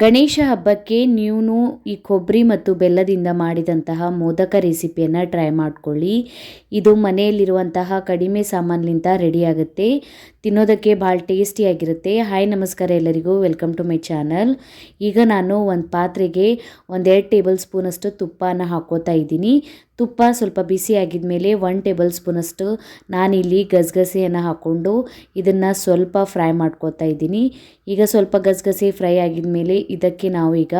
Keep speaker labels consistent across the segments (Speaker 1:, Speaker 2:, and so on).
Speaker 1: ಗಣೇಶ ಹಬ್ಬಕ್ಕೆ ನೀವು ಈ ಕೊಬ್ಬರಿ ಮತ್ತು ಬೆಲ್ಲದಿಂದ ಮಾಡಿದಂತಹ ಮೋದಕ ರೆಸಿಪಿಯನ್ನು ಟ್ರೈ ಮಾಡ್ಕೊಳ್ಳಿ. ಇದು ಮನೆಯಲ್ಲಿರುವಂತಹ ಕಡಿಮೆ ಸಾಮಾನ್ಲಿಂದ ರೆಡಿ ಆಗುತ್ತೆ. ತಿನ್ನೋದಕ್ಕೆ ಭಾಳ ಟೇಸ್ಟಿಯಾಗಿರುತ್ತೆ. ಹಾಯ್ ನಮಸ್ಕಾರ ಎಲ್ಲರಿಗೂ, ವೆಲ್ಕಮ್ ಟು ಮೈ ಚಾನಲ್. ಈಗ ನಾನು ಒಂದು ಪಾತ್ರೆಗೆ 1-2 ಟೇಬಲ್ ಸ್ಪೂನಷ್ಟು ತುಪ್ಪನ ಹಾಕೋತಾ ಇದ್ದೀನಿ. ತುಪ್ಪ ಸ್ವಲ್ಪ ಬಿಸಿ ಆಗಿದ್ಮೇಲೆ 1 ಟೇಬಲ್ ಸ್ಪೂನಷ್ಟು ನಾನಿಲ್ಲಿ ಗಸಗಸೆಯನ್ನು ಹಾಕ್ಕೊಂಡು ಇದನ್ನು ಸ್ವಲ್ಪ ಫ್ರೈ ಮಾಡ್ಕೋತಾ ಇದ್ದೀನಿ. ಈಗ ಸ್ವಲ್ಪ ಗಸಗಸೆ ಫ್ರೈ ಆಗಿದ್ಮೇಲೆ ಇದಕ್ಕೆ ನಾವು ಈಗ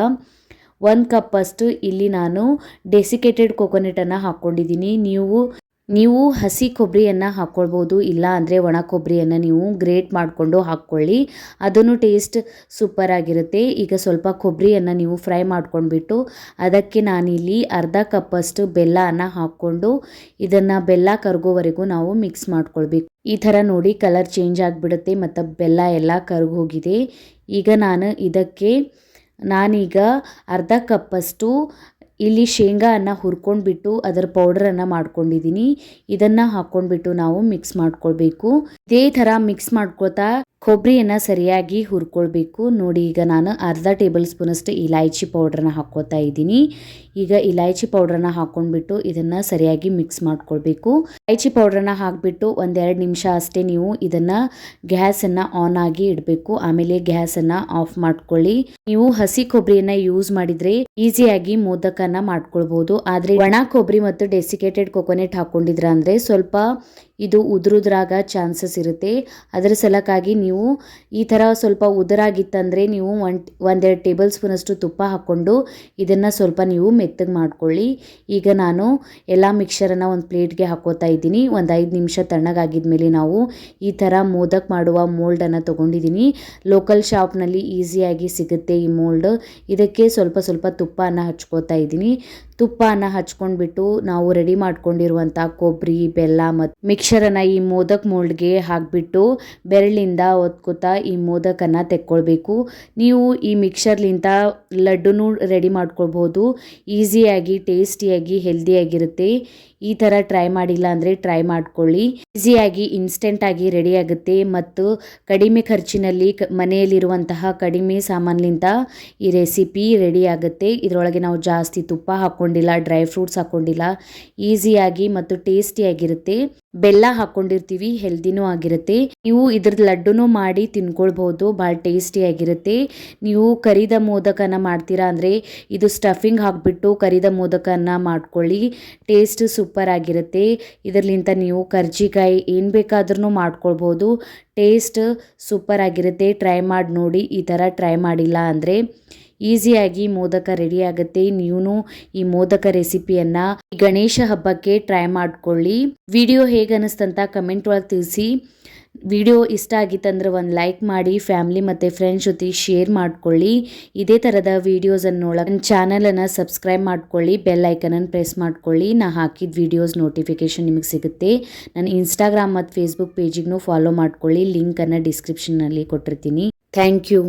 Speaker 1: 1 ಕಪ್ಪಷ್ಟು ಇಲ್ಲಿ ನಾನು ಡೆಸಿಕೇಟೆಡ್ ಕೊಕೊನೆಟನ್ನು ಹಾಕ್ಕೊಂಡಿದ್ದೀನಿ. ನೀವು ಹಸಿ ಕೊಬ್ಬರಿಯನ್ನು ಹಾಕ್ಕೊಳ್ಬೋದು, ಇಲ್ಲ ಅಂದರೆ ಒಣ ಕೊಬ್ಬರಿಯನ್ನು ನೀವು ಗ್ರೇಟ್ ಮಾಡಿಕೊಂಡು ಹಾಕ್ಕೊಳ್ಳಿ, ಅದನ್ನು ಟೇಸ್ಟ್ ಸೂಪರ್ ಆಗಿರುತ್ತೆ. ಈಗ ಸ್ವಲ್ಪ ಕೊಬ್ಬರಿಯನ್ನು ನೀವು ಫ್ರೈ ಮಾಡ್ಕೊಂಡ್ಬಿಟ್ಟು ಅದಕ್ಕೆ ನಾನಿಲ್ಲಿ ಅರ್ಧ ಕಪ್ಪಷ್ಟು ಬೆಲ್ಲನ ಹಾಕ್ಕೊಂಡು ಇದನ್ನು ಬೆಲ್ಲ ಕರಗೋವರೆಗೂ ನಾವು ಮಿಕ್ಸ್ ಮಾಡ್ಕೊಳ್ಬೇಕು. ಈ ಥರ ನೋಡಿ ಕಲರ್ ಚೇಂಜ್ ಆಗಿಬಿಡುತ್ತೆ ಮತ್ತು ಬೆಲ್ಲ ಎಲ್ಲ ಕರಗೋಗಿದೆ. ಈಗ ನಾನೀಗ ಅರ್ಧ ಕಪ್ಪಷ್ಟು ಇಲ್ಲಿ ಶೇಂಗಾನ ಹುರ್ಕೊಂಡ್ಬಿಟ್ಟು ಅದರ ಪೌಡರನ್ನು ಮಾಡ್ಕೊಂಡಿದ್ದೀನಿ. ಇದನ್ನು ಹಾಕ್ಕೊಂಡ್ಬಿಟ್ಟು ನಾವು ಮಿಕ್ಸ್ ಮಾಡ್ಕೊಳ್ಬೇಕು. ಇದೇ ಥರ ಮಿಕ್ಸ್ ಮಾಡ್ಕೊತಾ ಕೊಬ್ಬರಿಯನ್ನು ಸರಿಯಾಗಿ ಹುರ್ಕೊಳ್ಬೇಕು. ನೋಡಿ, ಈಗ ನಾನು ಅರ್ಧ ಟೇಬಲ್ ಸ್ಪೂನಷ್ಟು ಇಲಾಯ್ಚಿ ಪೌಡ್ರನ್ನ ಹಾಕ್ಕೋತಾ ಇದ್ದೀನಿ. ಈಗ ಇಲಾಯ್ಚಿ ಪೌಡ್ರನ್ನ ಹಾಕ್ಕೊಂಡ್ಬಿಟ್ಟು ಇದನ್ನು ಸರಿಯಾಗಿ ಮಿಕ್ಸ್ ಮಾಡ್ಕೊಳ್ಬೇಕು. ಇಲಾಯ್ಚಿ ಪೌಡ್ರನ್ನ ಹಾಕಿಬಿಟ್ಟು 1-2 ನಿಮಿಷ ಅಷ್ಟೇ ನೀವು ಇದನ್ನು ಗ್ಯಾಸನ್ನು ಆನ್ ಆಗಿ ಇಡಬೇಕು. ಆಮೇಲೆ ಗ್ಯಾಸನ್ನು ಆಫ್ ಮಾಡ್ಕೊಳ್ಳಿ. ನೀವು ಹಸಿ ಕೊಬ್ಬರಿಯನ್ನು ಯೂಸ್ ಮಾಡಿದರೆ ಈಸಿಯಾಗಿ ಮೋದಕನ ಮಾಡ್ಕೊಳ್ಬೋದು. ಆದರೆ ಒಣ ಕೊಬ್ಬರಿ ಮತ್ತು ಡೆಸಿಕೇಟೆಡ್ ಕೊಕೊನೆಟ್ ಹಾಕ್ಕೊಂಡಿದ್ರ ಅಂದರೆ ಸ್ವಲ್ಪ ಇದು ಉದುರುದ್ರಾಗ ಚಾನ್ಸಸ್ ಇರುತ್ತೆ. ಅದರ ಸಲಕ್ಕಾಗಿ ನೀವು ಈ ಥರ ಸ್ವಲ್ಪ ಉದುರಾಗಿತ್ತಂದರೆ ನೀವು 1-2 ಟೇಬಲ್ ಸ್ಪೂನಷ್ಟು ತುಪ್ಪ ಹಾಕ್ಕೊಂಡು ಇದನ್ನು ಸ್ವಲ್ಪ ನೀವು ಮೆತ್ತಗೆ ಮಾಡ್ಕೊಳ್ಳಿ. ಈಗ ನಾನು ಎಲ್ಲ ಮಿಕ್ಸರನ್ನು ಒಂದು ಪ್ಲೇಟ್ಗೆ ಹಾಕೋತಾ ಇದ್ದೀನಿ. 5 ನಿಮಿಷ ತಣ್ಣಗಾಗಿದ್ಮೇಲೆ ನಾವು ಈ ಥರ ಮೋದಕ್ ಮಾಡುವ ಮೋಲ್ಡನ್ನು ತೊಗೊಂಡಿದ್ದೀನಿ. ಲೋಕಲ್ ಶಾಪ್ನಲ್ಲಿ ಈಸಿಯಾಗಿ ಸಿಗುತ್ತೆ ಈ ಮೋಲ್ಡ್. ಇದಕ್ಕೆ ಸ್ವಲ್ಪ ತುಪ್ಪನ ಹಚ್ಕೋತಾ ಇದ್ದೀನಿ. ತುಪ್ಪನ ಹಚ್ಕೊಂಡ್ಬಿಟ್ಟು ನಾವು ರೆಡಿ ಮಾಡ್ಕೊಂಡಿರುವಂಥ ಕೊಬ್ಬರಿ, ಬೆಲ್ಲ ಮತ್ತು ಮಿಕ್ಸರನ್ನು ಈ ಮೋದಕ್ ಮೋಲ್ಡ್ಗೆ ಹಾಕಿಬಿಟ್ಟು ಬೆರಳಿಂದ ಒತ್ಕೋತಾ ಈ ಮೋದಕನ್ನು ತೆಕ್ಕೊಳ್ಬೇಕು. ನೀವು ಈ ಮಿಕ್ಸರ್ಲಿಂದ ಲಡ್ಡುನೂ ರೆಡಿ ಮಾಡ್ಕೊಳ್ಬೋದು. ಈಸಿಯಾಗಿ, ಟೇಸ್ಟಿಯಾಗಿ, ಹೆಲ್ದಿಯಾಗಿರುತ್ತೆ. ಈ ಥರ ಟ್ರೈ ಮಾಡಿಲ್ಲ ಅಂದರೆ ಟ್ರೈ ಮಾಡ್ಕೊಳ್ಳಿ. ಈಸಿಯಾಗಿ, ಇನ್ಸ್ಟೆಂಟಾಗಿ ರೆಡಿ ಆಗುತ್ತೆ ಮತ್ತು ಕಡಿಮೆ ಖರ್ಚಿನಲ್ಲಿ ಮನೆಯಲ್ಲಿರುವಂತಹ ಕಡಿಮೆ ಸಾಮಾನ್ಲಿಂದ ಈ ರೆಸಿಪಿ ರೆಡಿ ಆಗುತ್ತೆ. ಇದರೊಳಗೆ ನಾವು ಜಾಸ್ತಿ ತುಪ್ಪ ಹಾಕ್ಕೊಂಡಿಲ್ಲ, ಡ್ರೈ ಫ್ರೂಟ್ಸ್ ಹಾಕ್ಕೊಂಡಿಲ್ಲ. ಈಸಿಯಾಗಿ ಮತ್ತು ಟೇಸ್ಟಿಯಾಗಿರುತ್ತೆ. ಬೆಲ್ಲ ಹಾಕ್ಕೊಂಡಿರ್ತೀವಿ, ಹೆಲ್ದಿನೂ ಆಗಿರುತ್ತೆ. ನೀವು ಇದ್ರದ್ದು ಲಡ್ಡುನೂ ಮಾಡಿ ತಿನ್ಕೊಳ್ಬೋದು, ಭಾಳ ಟೇಸ್ಟಿಯಾಗಿರುತ್ತೆ. ನೀವು ಕರಿದ ಮೋದಕನ ಮಾಡ್ತೀರಾ ಅಂದರೆ ಇದು ಸ್ಟಫಿಂಗ್ ಹಾಕಿಬಿಟ್ಟು ಕರಿದ ಮೋದಕನ ಮಾಡ್ಕೊಳ್ಳಿ, ಟೇಸ್ಟ್ ಸೂಪರ್ ಆಗಿರುತ್ತೆ. ಇದರಲಿಂದ ನೀವು ಕರ್ಜಿಕಾಯಿ ಏನು ಬೇಕಾದ್ರೂ ಮಾಡ್ಕೊಳ್ಬೋದು, ಟೇಸ್ಟ್ ಸೂಪರ್ ಆಗಿರುತ್ತೆ. ಟ್ರೈ ಮಾಡಿ ನೋಡಿ. ಈ ಥರ ಟ್ರೈ ಮಾಡಿಲ್ಲ ಅಂದರೆ ಈಸಿಯಾಗಿ ಮೋದಕ ರೆಡಿ ಆಗುತ್ತೆ. ನೀವು ಈ ಮೋದಕ ರೆಸಿಪಿಯನ್ನು ಗಣೇಶ ಹಬ್ಬಕ್ಕೆ ಟ್ರೈ ಮಾಡ್ಕೊಳ್ಳಿ. ವಿಡಿಯೋ ಹೇಗೆ ಅನ್ನಿಸ್ತಂತ ಕಮೆಂಟ್ ಒಳಗೆ ತಿಳಿಸಿ. ವಿಡಿಯೋ ಇಷ್ಟ ಆಗಿತ್ತಂದ್ರೆ ಒಂದು ಲೈಕ್ ಮಾಡಿ, ಫ್ಯಾಮಿಲಿ ಮತ್ತು ಫ್ರೆಂಡ್ಸ್ ಜೊತೆ ಶೇರ್ ಮಾಡ್ಕೊಳ್ಳಿ. ಇದೇ ಥರದ ವೀಡಿಯೋಸನ್ನು ನೋಡೋಕೆ ನನ್ನ ಚಾನಲನ್ನು ಸಬ್ಸ್ಕ್ರೈಬ್ ಮಾಡ್ಕೊಳ್ಳಿ, ಬೆಲ್ ಐಕನನ್ನು ಪ್ರೆಸ್ ಮಾಡ್ಕೊಳ್ಳಿ. ನಾ ಹಾಕಿದ ವೀಡಿಯೋಸ್ ನೋಟಿಫಿಕೇಷನ್ ನಿಮಗೆ ಸಿಗುತ್ತೆ. ನನ್ನ ಇನ್ಸ್ಟಾಗ್ರಾಮ್ ಮತ್ತು ಫೇಸ್ಬುಕ್ ಪೇಜಿಗೂ ಫಾಲೋ ಮಾಡ್ಕೊಳ್ಳಿ. ಲಿಂಕನ್ನು ಡಿಸ್ಕ್ರಿಪ್ಷನ್ನಲ್ಲಿ ಕೊಟ್ಟಿರ್ತೀನಿ. Thank you.